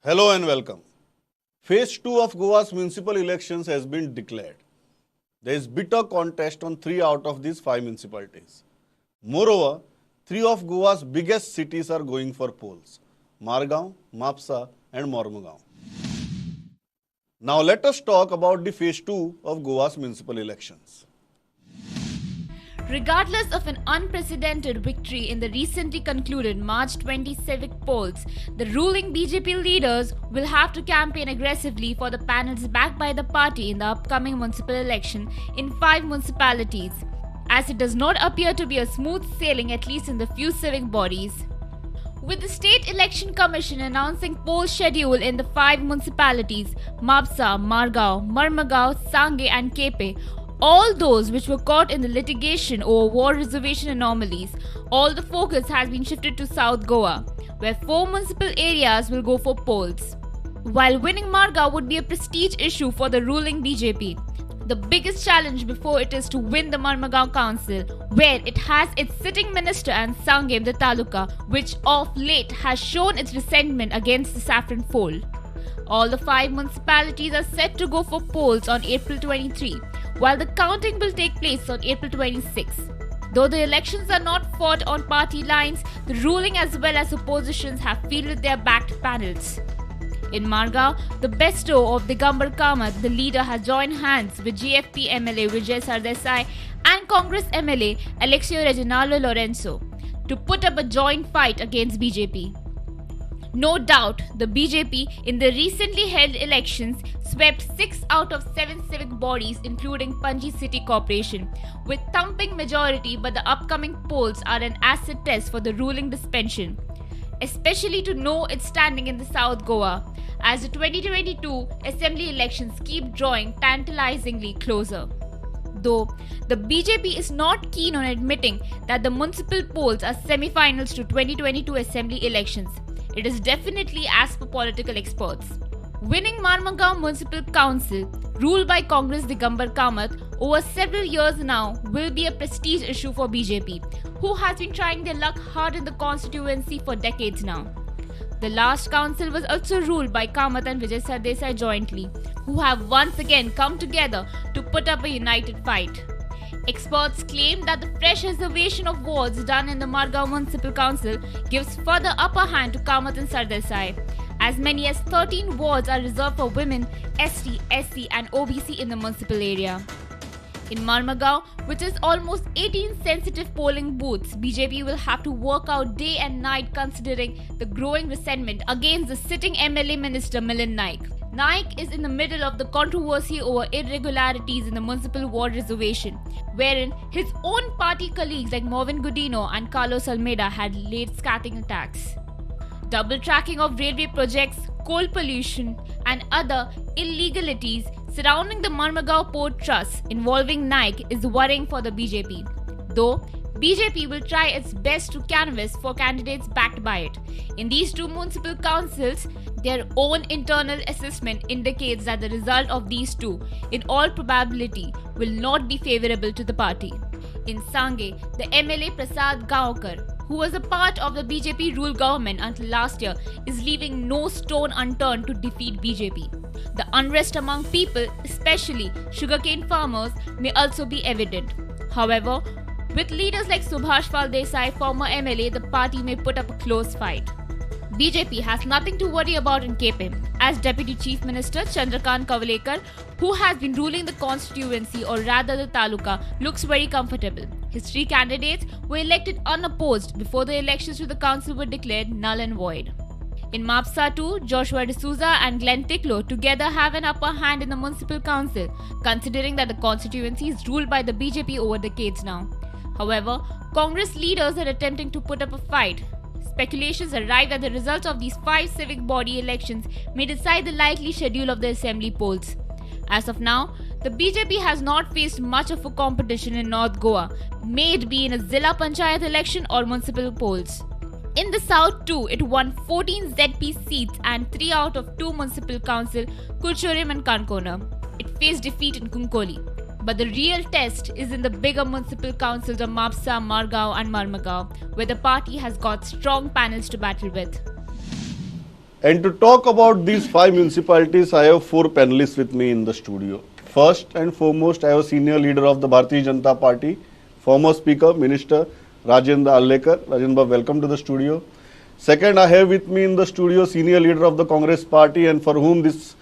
Hello and welcome. Phase 2 of Goa's municipal elections has been declared. There is bitter contest on 3 out of these 5 municipalities. Moreover, 3 of Goa's biggest cities are going for polls: Margao, Mapsa and Mormugao. Now let us talk about the Phase 2 of Goa's municipal elections. Regardless of an unprecedented victory in the recently concluded March 20 civic polls, the ruling BJP leaders will have to campaign aggressively for the panels backed by the party in the upcoming municipal election in 5 municipalities, as it does not appear to be a smooth sailing, at least in the few civic bodies. With the State Election Commission announcing poll schedule in the 5 municipalities, Mapsa, Margao, Mormugao, Sangay and Kepe, all those which were caught in the litigation over war reservation anomalies, all the focus has been shifted to South Goa, where 4 municipal areas will go for polls. While winning Margao would be a prestige issue for the ruling BJP, the biggest challenge before it is to win the Mormugao Council, where it has its sitting minister and Sangay the Taluka, which of late has shown its resentment against the saffron fold. All the 5 municipalities are set to go for polls on April 23, while the counting will take place on April 26. Though the elections are not fought on party lines, the ruling as well as oppositions have fielded their backed panels. In Margao, the besto of Digambar Kamath, the leader, has joined hands with GFP MLA Vijay Sardesai and Congress MLA Alexio Reginaldo Lorenzo to put up a joint fight against BJP. No doubt, the BJP in the recently held elections swept 6 out of 7 civic bodies, including Panji City Corporation, with thumping majority, but the upcoming polls are an acid test for the ruling dispensation, especially to know its standing in the South Goa, as the 2022 assembly elections keep drawing tantalizingly closer. Though the BJP is not keen on admitting that the municipal polls are semi-finals to 2022 assembly elections, it is definitely as per political experts. Winning Mormugao Municipal Council, ruled by Congress Digambar Kamath, over several years now will be a prestige issue for BJP, who has been trying their luck hard in the constituency for decades now. The last council was also ruled by Kamath and Vijay Sardesai jointly, who have once again come together to put up a united fight. Experts claim that the fresh reservation of wards done in the Margao Municipal Council gives further upper hand to Kamath and Sardesai. As many as 13 wards are reserved for women, ST, SC and OBC in the municipal area. In Mormugao, which is almost 18 sensitive polling booths, BJP will have to work out day and night considering the growing resentment against the sitting MLA minister Milind Naik. Naik is in the middle of the controversy over irregularities in the municipal ward reservation, wherein his own party colleagues like Marvin Godino and Carlos Almeida had laid scathing attacks. Double tracking of railway projects, coal pollution, and other illegalities surrounding the Mormugao Port Trust involving Naik is worrying for the BJP. Though BJP will try its best to canvass for candidates backed by it. In these 2 municipal councils, their own internal assessment indicates that the result of these 2, in all probability, will not be favourable to the party. In Sangay, the MLA Prasad Gaonkar, who was a part of the BJP rule government until last year, is leaving no stone unturned to defeat BJP. The unrest among people, especially sugarcane farmers, may also be evident. However, with leaders like Subhash Pal Desai, former MLA, the party may put up a close fight. BJP has nothing to worry about in Kepe, as Deputy Chief Minister Chandrakant Kavalekar, who has been ruling the constituency or rather the taluka, looks very comfortable. His 3 candidates were elected unopposed before the elections to the council were declared null and void. In Mapsa too, Joshua D'Souza and Glenn Ticklow together have an upper hand in the municipal council, considering that the constituency is ruled by the BJP over decades now. However, Congress leaders are attempting to put up a fight. Speculations arrive that the results of these 5 civic body elections may decide the likely schedule of the assembly polls. As of now, the BJP has not faced much of a competition in North Goa, may it be in a Zilla Panchayat election or municipal polls. In the South too, it won 14 ZP seats and 3 out of 2 municipal council, Kulchurim and Kankona. It faced defeat in Konkani. But the real test is in the bigger municipal councils of Mapsa, Margao and Mormugao, where the party has got strong panels to battle with. And to talk about these 5 municipalities, I have 4 panelists with me in the studio. First and foremost, I have a senior leader of the Bharatiya Janata Party, former Speaker, Minister Rajendra Allekar. Rajendra, welcome to the studio. Second, I have with me in the studio senior leader of the Congress Party and for whom this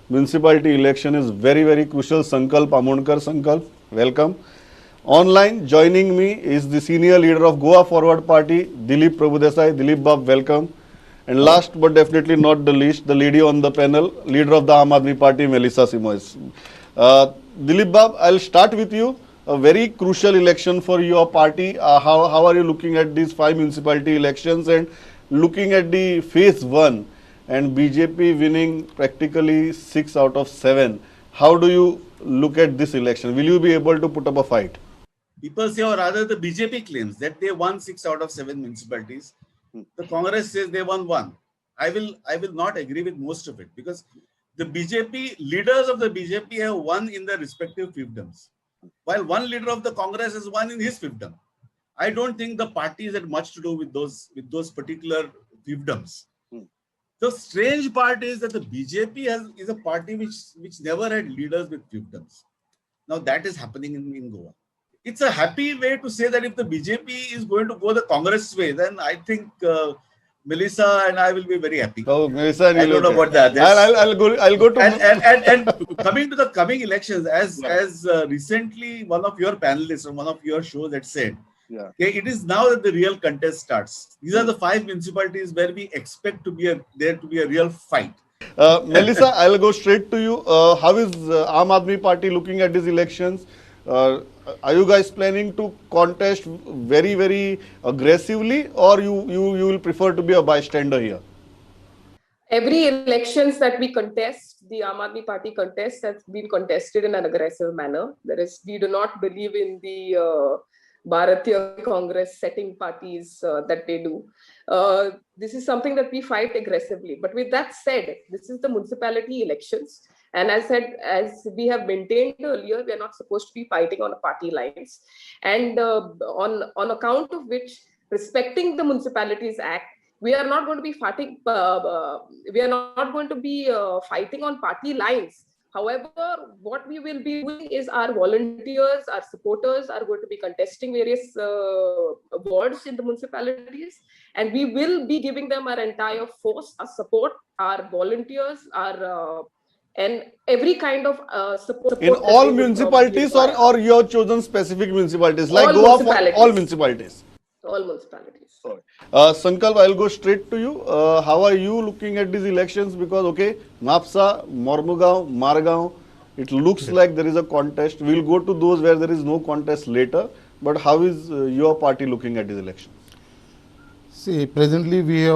municipality election is very, very crucial, Sankalp Amonkar. Sankalp, welcome. Online, joining me is the senior leader of Goa Forward Party, Dilip Prabhudesai. Dilip Bab, welcome. And last but definitely not the least, the lady on the panel, leader of the Aam Aadmi Party, Melissa Simoes. Dilip Bab, I'll start with you. A very crucial election for your party. How are you looking at these 5 municipality elections and looking at the phase 1 and BJP winning practically 6 out of 7? How do you look at this election? Will you be able to put up a fight? People say, or rather the BJP claims that they won 6 out of 7 municipalities. The Congress says they won 1. I will not agree with most of it because the BJP, leaders of the BJP have won in their respective fiefdoms, while one leader of the Congress has won in his fiefdom. I don't think the parties had much to do with those particular fiefdoms. The strange part is that the BJP is a party which never had leaders with fiefdoms. Now that is happening in Goa. It's a happy way to say that if the BJP is going to go the Congress way, then I think Melissa and I will be very happy. Oh, Melissa, I don't know about that. I'll go to and coming to the coming elections, as recently one of your panelists on one of your shows had said, okay, it is now that the real contest starts. These are the 5 municipalities where we expect there to be a real fight. Melissa, I'll go straight to you. How is Aam Aadmi Party looking at these elections? Are you guys planning to contest very, very aggressively, or you will prefer to be a bystander here? Every elections that we contest, the Aam Aadmi Party contest, has been contested in an aggressive manner. We do not believe in the Bharatiya Congress setting parties that they do. This is something that we fight aggressively. But with that said, this is the municipality elections. And as we have maintained earlier, we are not supposed to be fighting on party lines. And on account of which, respecting the Municipalities Act, we are not going to be fighting. We are not going to be fighting on party lines. However, what we will be doing is our volunteers, our supporters are going to be contesting various wards in the municipalities, and we will be giving them our entire force, our support, our volunteers, our and every kind of support. In all municipalities or your chosen specific municipalities? Like Goa for all municipalities? All municipalities. Sankalp, I'll go straight to you. How are you looking at these elections? Because, okay, Napsa, Mormugaon, Margaon, it looks like there is a contest. We'll go to those where there is no contest later. But how is your party looking at these elections? See, presently we have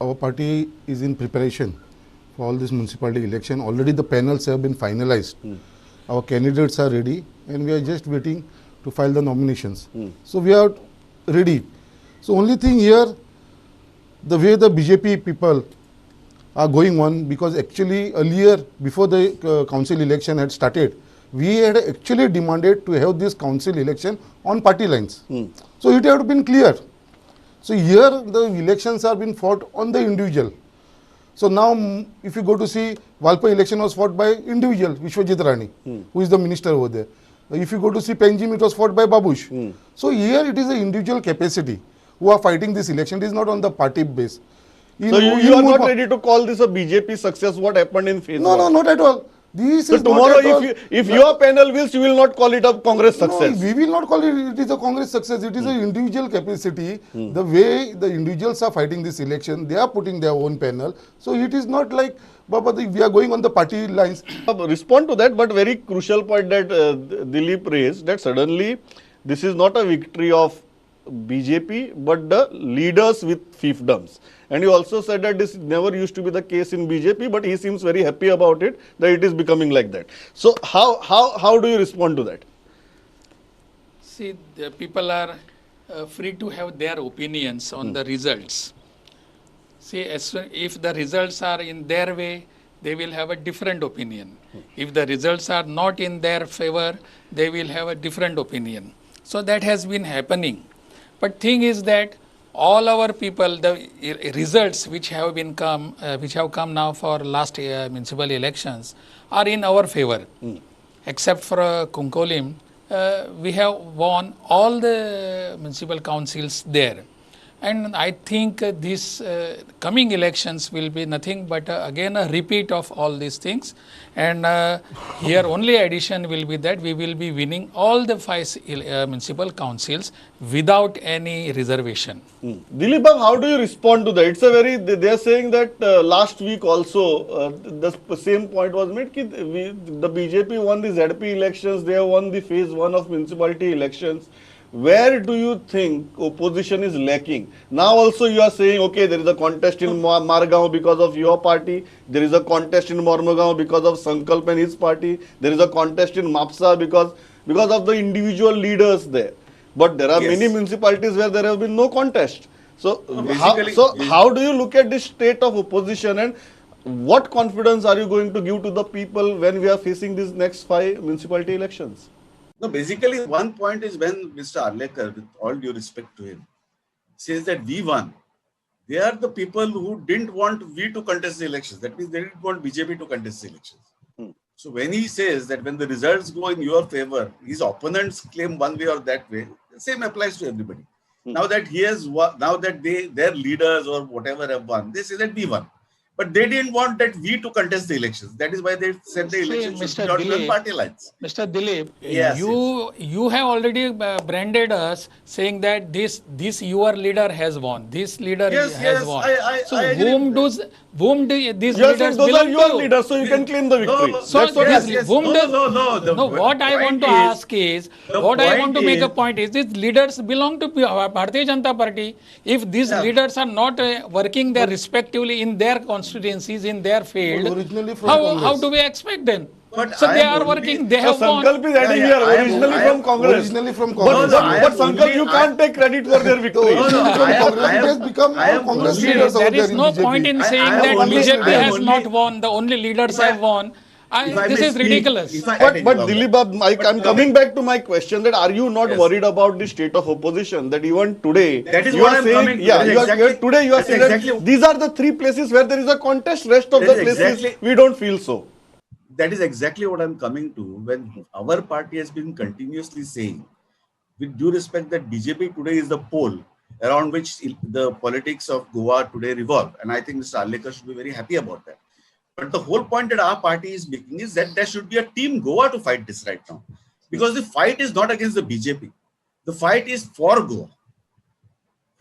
our party is in preparation for all this municipality election. Already the panels have been finalized. Our candidates are ready and we are just waiting to file the nominations. So we are ready. So only thing here, the way the BJP people are going on, because actually earlier, before the council election had started, we had actually demanded to have this council election on party lines. So it had been clear. So here the elections are being fought on the individual. So now if you go to see, Valpa election was fought by individual, Vishwajit Rani, who is the minister over there. If you go to see Penjim, it was fought by Babush. So here it is an individual capacity who are fighting this election. It is not on the party base. So you are not ready to call this a BJP success, what happened in phase 1? No, not at all. This so is tomorrow if your panel wills, you will not call it a Congress success? No, we will not call it a Congress success. It is an individual capacity. The way the individuals are fighting this election, they are putting their own panel. So it is not like, we are going on the party lines. Respond to that, but very crucial point that Dilip raised, that suddenly this is not a victory of BJP, but the leaders with fiefdoms. And he also said that this never used to be the case in BJP, but he seems very happy about it, that it is becoming like that. So how do you respond to that? See, the people are free to have their opinions on the results. See, if the results are in their way, they will have a different opinion. If the results are not in their favor, they will have a different opinion. So that has been happening. But thing is that all our people, the results which have been which have come now for last municipal elections are in our favor. Except for Konkolim, we have won all the municipal councils there. And I think these coming elections will be nothing but again a repeat of all these things. And here only addition will be that we will be winning all the 5 municipal councils without any reservation. Dilip Bab, how do you respond to that? It's a very, they are saying that last week also the same point was made, ki the BJP won the ZP elections, they have won the phase 1 of municipality elections. Where do you think opposition is lacking? Now also you are saying, okay, there is a contest in Margaon because of your party. There is a contest in Mormugao because of Sankalp and his party. There is a contest in Mapsa because of the individual leaders there. But there are many municipalities where there has been no contest. So, how do you look at this state of opposition, and what confidence are you going to give to the people when we are facing these next 5 municipality elections? No, basically, one point is when Mr. Arlekar, with all due respect to him, says that we won. They are the people who didn't want we to contest the elections. That means they didn't want BJP to contest the elections. So when he says that when the results go in your favor, his opponents claim one way or that way, the same applies to everybody. Now that their leaders or whatever have won, they say that we won. But they didn't want that we to contest the elections. That is why they said the elections should not be on party lines. Mr. Dilip, Yes, you have already branded us saying that this your leader has won. This leader has won. So whom do these leaders those belong are your to? leaders, so you can claim the victory. What I want to ask is, what I want to make a point is, these leaders belong to Bharatiya Janata Party. If these leaders are not working there respectively in their constituencies, in their field, how do we expect them? So they are working, they have won. Sankalp is adding here, originally from Congress. Originally from Congress. But Sankalp, you can't take credit for their victory. There is no point in saying that BJP has not won, the only leaders have won. This is ridiculous. But Dilip Bab, I'm coming back to my question, that are you not worried about the state of opposition, that even today, that is you what are I'm saying, coming to. Today you are saying that these are the 3 places where there is a contest, rest of the places we don't feel so. That is exactly what I'm coming to, when our party has been continuously saying, with due respect, that BJP today is the pole around which the politics of Goa today revolve. And I think Mr. Arlekar should be very happy about that. But the whole point that our party is making is that there should be a team Goa to fight this right now. Because the fight is not against the BJP. The fight is for Goa.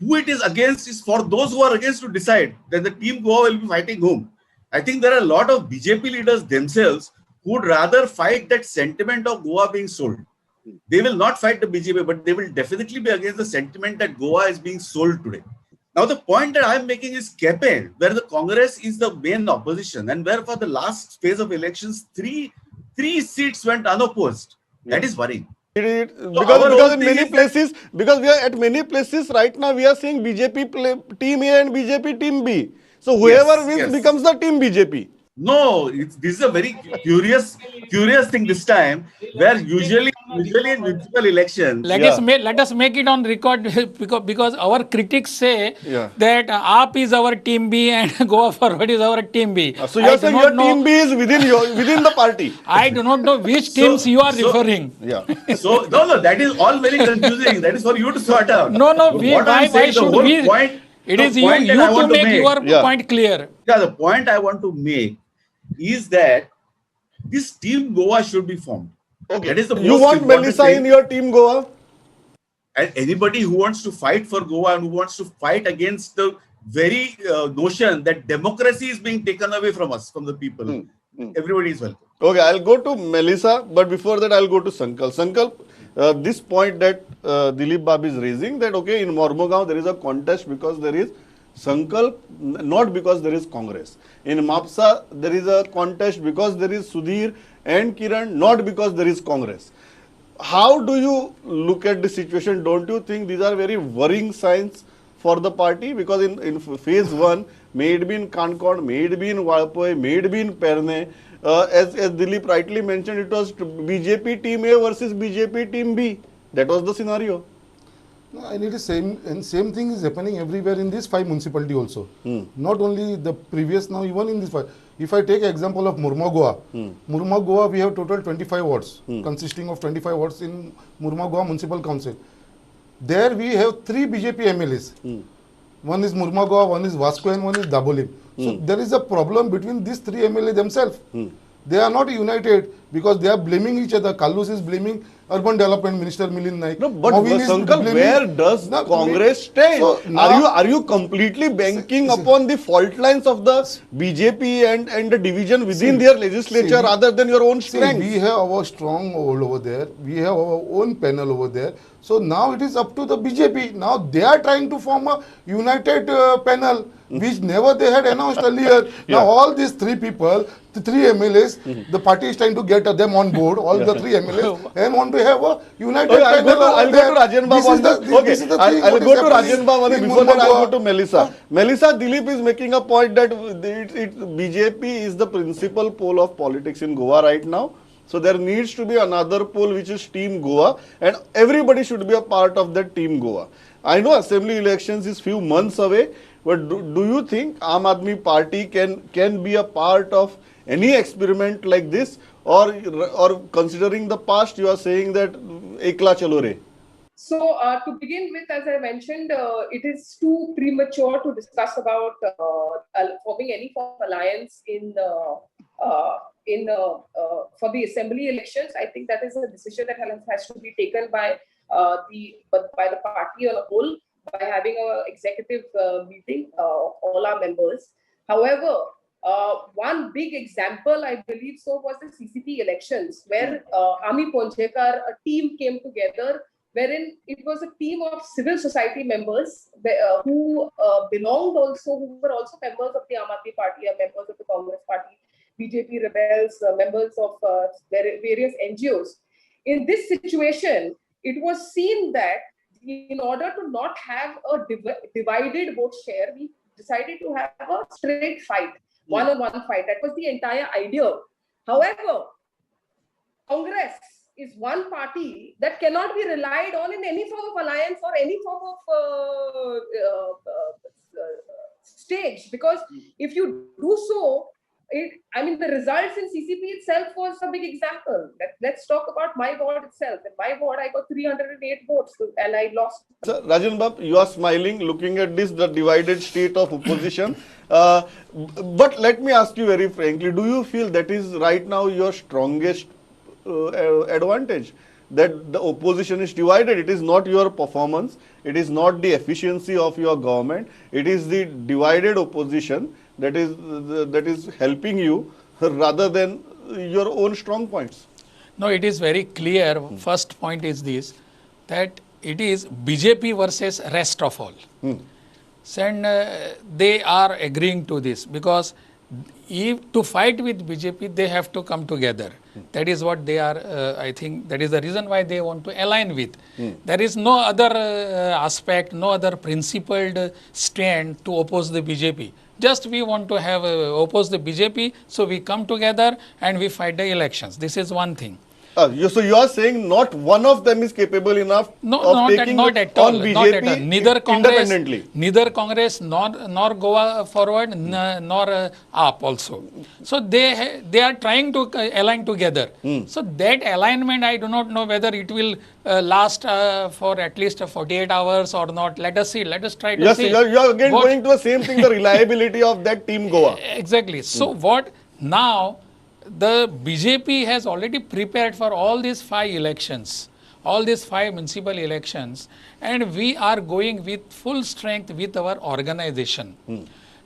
Who it is against is for those who are against to decide that the team Goa will be fighting whom. I think there are a lot of BJP leaders themselves who would rather fight that sentiment of Goa being sold. They will not fight the BJP, but they will definitely be against the sentiment that Goa is being sold today. Now, the point that I am making is Kepe, where the Congress is the main opposition, and where for the last phase of elections, three seats went unopposed. That is worrying. Because in many places, because we are at many places right now, we are seeing BJP team A and BJP team B. So whoever wins becomes the team BJP. No, this is a very curious thing this time, where usually in municipal elections. Let us make it on record, because our critics say that AAP is our team B and Goa Forward is our team B. So you are saying your team B is within the party. I do not know which teams you are referring. So no, that is all very confusing. That is for you to sort out. No, why should we? It is you to make your point clear. Yeah, the point I want to make is that this team Goa should be formed. Okay. That is the most you want Melissa in your team Goa? And anybody who wants to fight for Goa and who wants to fight against the very notion that democracy is being taken away from us, from the people, everybody is welcome. Okay, I'll go to Melissa, but before that I'll go to Sankalp. Sankalp, this point that Dilip Bab is raising, that okay, in Mormugao there is a contest because there is Sankalp, not because there is Congress. In Mapsa, there is a contest because there is Sudhir and Kiran, not because there is Congress. How do you look at the situation? Don't you think these are very worrying signs for the party? Because in phase 1, may it be in Concord, may it be in Walpoi, may it be in Perne, as Dilip rightly mentioned, it was BJP team A versus BJP team B. That was the scenario. No, and it is same thing is happening everywhere in these 5 municipality also. Not only the previous, now even in this 5. If I take example of Murma Goa, we have total 25 wards, consisting of 25 wards in Murma Goa Municipal Council. There we have 3 BJP MLAs. One is Murma Goa, one is Vasco, and one is Dabolim. So there is a problem between these 3 MLA themselves. They are not united because they are blaming each other. Kallus is blaming Urban Development Minister Milind Naik. No, but Moin is Sankar, blaming- where does No, Congress stand? so now- Are you completely banking upon the fault lines of the BJP and the division within their legislature see, rather than your own See, strength? we have our stronghold over there. We have our own panel over there. So now it is up to the BJP. Now they are trying to form a united panel, which never they had announced earlier. Now all these 3 people, the 3 MLAs, the party is trying to get them on board, all the 3 MLAs, and want to have a united Okay, I'll panel. go to Rajan This is Babu. the- this is the thing I'll what go is to happening Rajan Babu. in Before that, I'll Murma go to Melissa. Melissa, Dilip is making a point that BJP is the principal pole of politics in Goa right now. So there needs to be another pole which is Team Goa, and everybody should be a part of that Team Goa. I know assembly elections is few months away, but do you think Aam Aadmi Party can be a part of any experiment like this, or considering the past, you are saying that ekla chalo re? So to begin with, as I mentioned, it is too premature to discuss about forming any form of alliance for the assembly elections. I think that is a decision that has to be taken by the party on a whole, by having an executive meeting of all our members. However, one big example, I believe so, was the CCP elections, where Ami Ponchekar, a team came together, wherein it was a team of civil society members who were also members of the Aam Aadmi Party, members of the Congress Party, BJP rebels, members of various NGOs. In this situation, it was seen that in order to not have a divided vote share, we decided to have a straight fight, one-on-one fight. That was the entire idea. However, Congress is one party that cannot be relied on in any form of alliance or any form of stage, because if you do so, the results in CCP itself was a big example. Let's talk about my ward itself. In my ward, I got 308 votes and I lost. Sir, Rajan Bab, you are smiling looking at this, the divided state of opposition. But let me ask you very frankly, do you feel that is right now your strongest advantage? That the opposition is divided. It is not your performance. It is not the efficiency of your government. It is the divided opposition that is helping you rather than your own strong points. No, it is very clear. First point is this, that it is BJP versus rest of all. And they are agreeing to this, because if to fight with BJP, they have to come together. That is what they are, I think, that is the reason why they want to align with. There is no other aspect, no other principled stand to oppose the BJP. Just we want to have oppose the BJP, so we come together and we fight the elections. This is one thing. So you are saying not one of them is capable enough of taking not at all. on BJP independently. Neither Congress nor Goa forward nor AAP also. So they are trying to align together. So that alignment, I do not know whether it will last for at least 48 hours or not. Let us see. Let us try to see. You are again going to the same thing, the reliability of that team Goa. Exactly. So what now? The BJP has already prepared for all these 5 elections, all these 5 municipal elections, and we are going with full strength with our organization.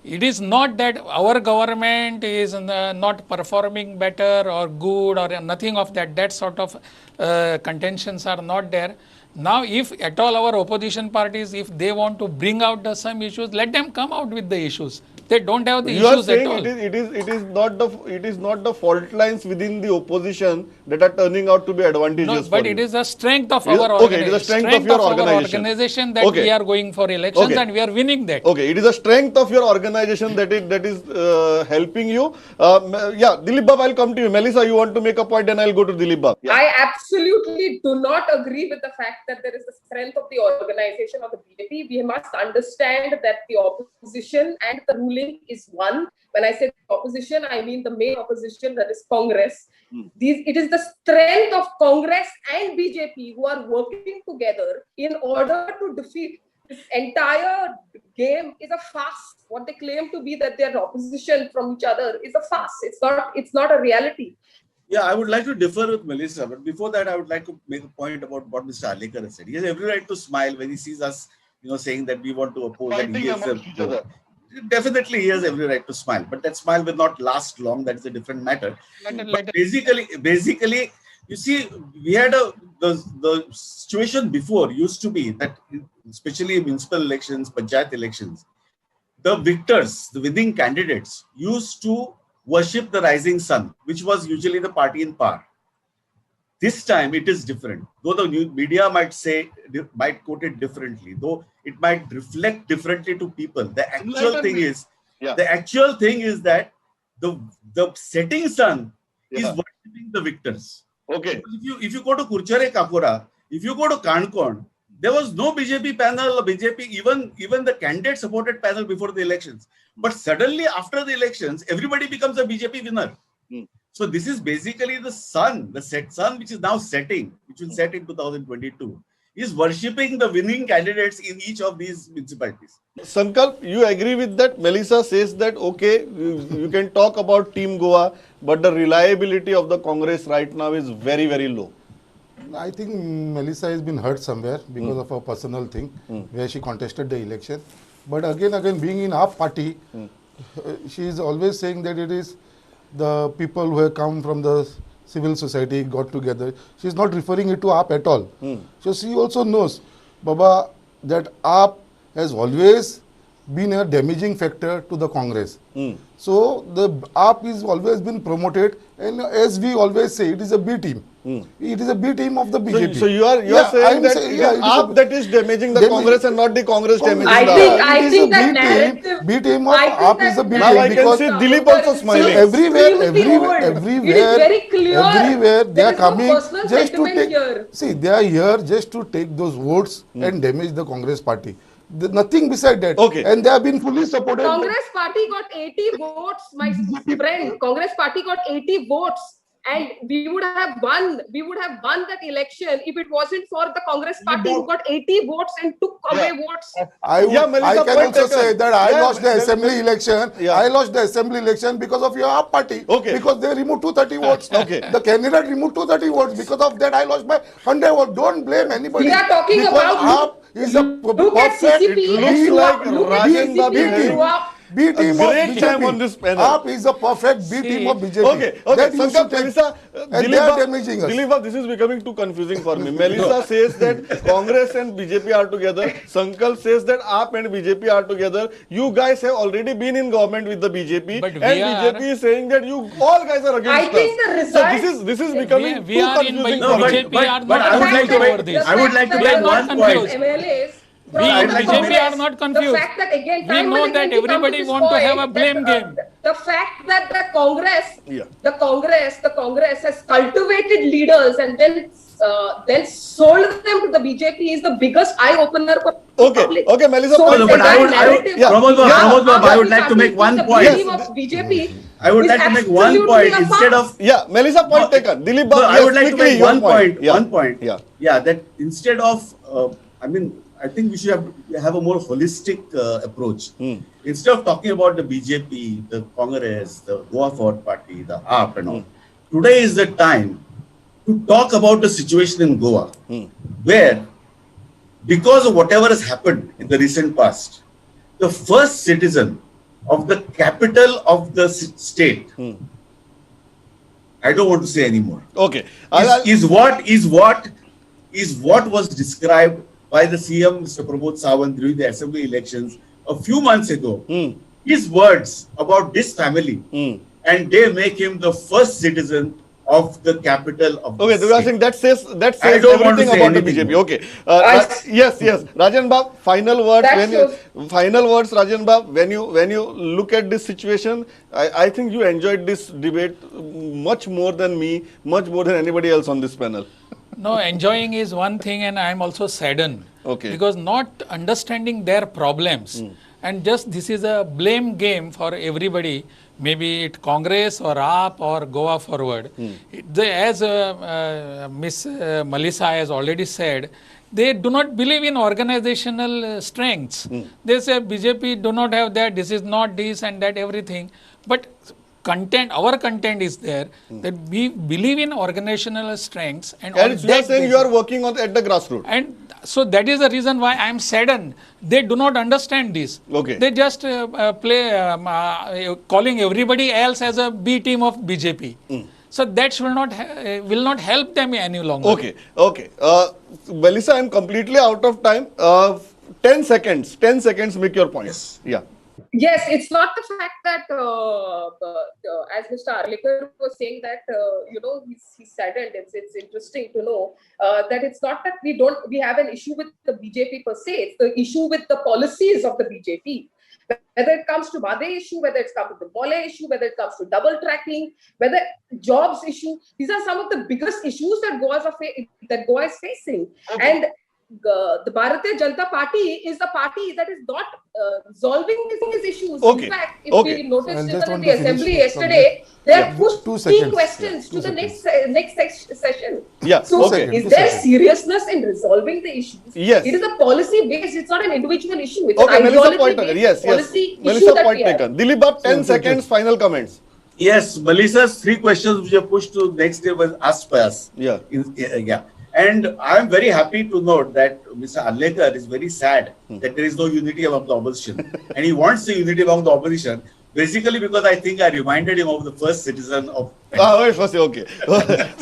It is not that our government is not performing better or good or nothing of that. That sort of contentions are not there. Now, if at all our opposition parties, if they want to bring out some issues, let them come out with the issues. They don't have the You are issues at saying all. it is not the fault lines within the opposition that are turning out to be advantageous No, for but you. it is the strength of It is- our okay, it is the strength of your our organization. organization that Okay. we are going for elections Okay. and we are winning that. Okay, it is a strength of your organization that is helping you. Yeah, Dilip Bab, I'll come to you. Melissa, you want to make a point, and I'll go to Dilip Bab. Yeah. I absolutely do not agree with the fact that there is the strength of the organization of the BJP. We must understand that the opposition and the ruling is one. When I say opposition, I mean the main opposition, that is Congress. It is the strength of Congress and BJP who are working together in order to defeat. This entire game is a farce. What they claim to be that they are opposition from each other is a farce. It's not a reality. Yeah, I would like to differ with Melissa, but before that, I would like to make a point about what Mr. Alekar has said. He has every right to smile when he sees us, saying that we want to oppose. Fighting amongst each other. Definitely, he has every right to smile, but that smile will not last long. That is a different matter. But basically, you see, we had the situation before used to be that, especially in municipal elections, panchayat elections, the victors, the winning candidates, used to worship the rising sun, which was usually the party in power. This time it is different. Though the media might quote it differently, though it might reflect differently to people. The actual thing is that the setting sun is worshiping the victors. Okay. If you go to Kurchare Kakura, if you go to Kankon, there was no BJP panel, even the candidate supported panel before the elections. But suddenly after the elections, everybody becomes a BJP winner. So this is basically the sun, the set sun, which is now setting, which will set in 2022, is worshipping the winning candidates in each of these municipalities. Sankalp, you agree with that? Melissa says that, okay, you can talk about Team Goa, but the reliability of the Congress right now is very, very low. I think Melissa has been hurt somewhere because of a personal thing where she contested the election. But again, being in our party, she is always saying that it is the people who have come from the civil society got together. She is not referring it to AAP at all. So she also knows, Baba, that AAP has always been a damaging factor to the Congress. So the AAP is always been promoted, and as we always say, it is a B team. It is a B team of the BJP. So you are saying that it is AAP that is damaging the Congress and not the Congress damaging the I think that narrative. B team of AAP is a B team. Now I can see Dilip also smiling. Everywhere, very clear. everywhere they There are is no coming personal just to sentiment take. here. See, they are here just to take those votes and damage the Congress party. Nothing beside that. Okay. And they have been fully supported. Congress party got 80 votes, my friend. Congress party got 80 votes. And we would have won that election if it wasn't for the Congress party who got 80 votes and took away votes. I Melissa, can point also taken. say that I lost the assembly election. Yeah. I lost the assembly election because of your AAP party. Okay. Because they removed 230 votes. Okay. The candidate removed 230 votes. Because of that, I lost by 100 votes. Don't blame anybody. We are talking because about. AAP is a Look at perfect. CCP. looks like Rajan Babu grew up. B team of great BJP. time on this panel. AAP is a perfect B team of BJP. Okay. That you Sankalp, should take. Melissa, And they are damaging us. Dilip, this is becoming too confusing for me. Melissa says that Congress and BJP are together. Sankalp says that AAP and BJP are together. You guys have already been in government with the BJP, But and we are- BJP is saying that you all guys are against I think us. the result. So this is becoming we too are in confusing by for me. BJP are but not I would like to confused make- over this. I would like to make one point. MLAs. We in BJP are not The confused. fact that again, We time know and that again we come everybody this want to have a point blame that, game. The fact that the Congress Yeah. has cultivated leaders and then sold them to the BJP is the biggest eye opener for the public. Okay, Melissa. So point No, the but taken. entire narrative Yeah. Pramod Baba, I would like to Party make one the point. team of BJP I would is like to make one absolutely point a instead farce. of. Yeah, Melissa, point taken. Dilip, No, I yes, would like to quickly, make your one point. Yeah. One point. Yeah. That instead of, I think we should have a more holistic approach. Instead of talking about the BJP, the Congress, the Goa Forward Party, the AAP and all, today is the time to talk about the situation in Goa, where, because of whatever has happened in the recent past, the first citizen of the capital of the state, I don't want to say anymore, Okay. is what was described by the CM, Mr. Pramod Sawant, during the assembly elections a few months ago his words about this family, and they make him the first citizen of the capital of the Okay, so you are state. saying that I says don't want to everything say about the anything BJP. more. Okay. I- Yes. Rajan Bab, final words. That shows- Final words, Rajan Bab. When you look at this situation, I think you enjoyed this debate much more than me, much more than anybody else on this panel. No, enjoying is one thing, and I am also saddened. Okay. Because not understanding their problems, and just this is a blame game for everybody, maybe it Congress or AAP or Goa Forward. As Miss Melissa has already said, they do not believe in organizational strengths. They say BJP do not have that, this is not this and that, everything. But our content is there that we believe in organizational strengths, and And on you are that saying you basis- are working at the grassroots. and so that is the reason why I am saddened. They do not understand this. Okay. They just play calling everybody else as a B team of BJP. So that will not help them any longer. Okay. Melissa, I'm completely out of time. 10 seconds. 10 seconds, make your point. Yes. Yeah. Yes, it's not the fact that, as Mr. Arlikar was saying that, he's saddened. It's interesting to know that it's not that we have an issue with the BJP per se. It's the issue with the policies of the BJP. Whether it comes to Made issue, whether it comes to the Mole issue, whether it comes to double tracking, whether jobs issue, these are some of the biggest issues that Goa is facing. And the Bharatiya Janata Party is the party that is not resolving these issues. Okay. In fact, if Okay. we noticed I'll even just in want the to finish assembly from yesterday, they have pushed 2 three seconds. questions to the next session. Yeah, So, okay. is 2 there seconds. seriousness in resolving the issues? Yes. It is a policy based. It's not an individual issue. It's Okay, an Melissa, ideology point taken. based Yes. policy issue Melissa, that point we have. taken. Dilip Bab, 10 So, seconds, final comments. Yes, Melissa's 3 questions which are pushed to next day was asked by us. Yeah. Yeah. And I am very happy to note that Mr. Arlikar is very sad that there is no unity among the opposition. And he wants the unity among the opposition, basically because I think I reminded him of the first citizen of. Wait, first, okay.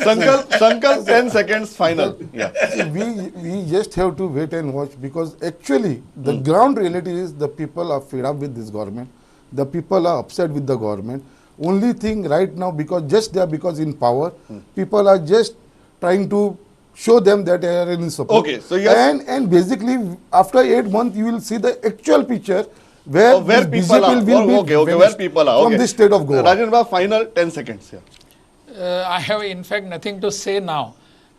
Sankalp, 10 seconds, final. Yeah. See, we just have to wait and watch, because actually the ground reality is the people are fed up with this government. The people are upset with the government. Only thing right now, because in power, people are just trying to show them that they are in support. Okay, so yes. And basically after 8 months you will see the actual picture where, Where this people are. BJP will be Okay, where vanished people are. from Okay. this state of Goa. Rajan Bab, final 10 seconds. Yeah. I have in fact nothing to say now.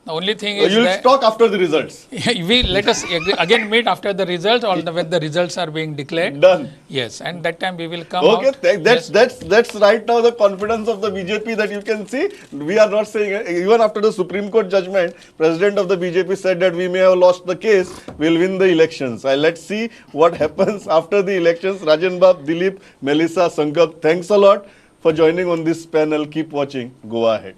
The only thing So is you'll that talk after the results. we let us again meet after the results, when the results are being declared. Done. Yes, and that time we will come Okay, out. Yes. that's right now the confidence of the BJP that you can see. We are not saying, even after the Supreme Court judgment, President of the BJP said that we may have lost the case, we'll win the elections. Let's see what happens after the elections. Rajan Bab, Dilip, Melissa, Sankalp, thanks a lot for joining on this panel. Keep watching. Go ahead.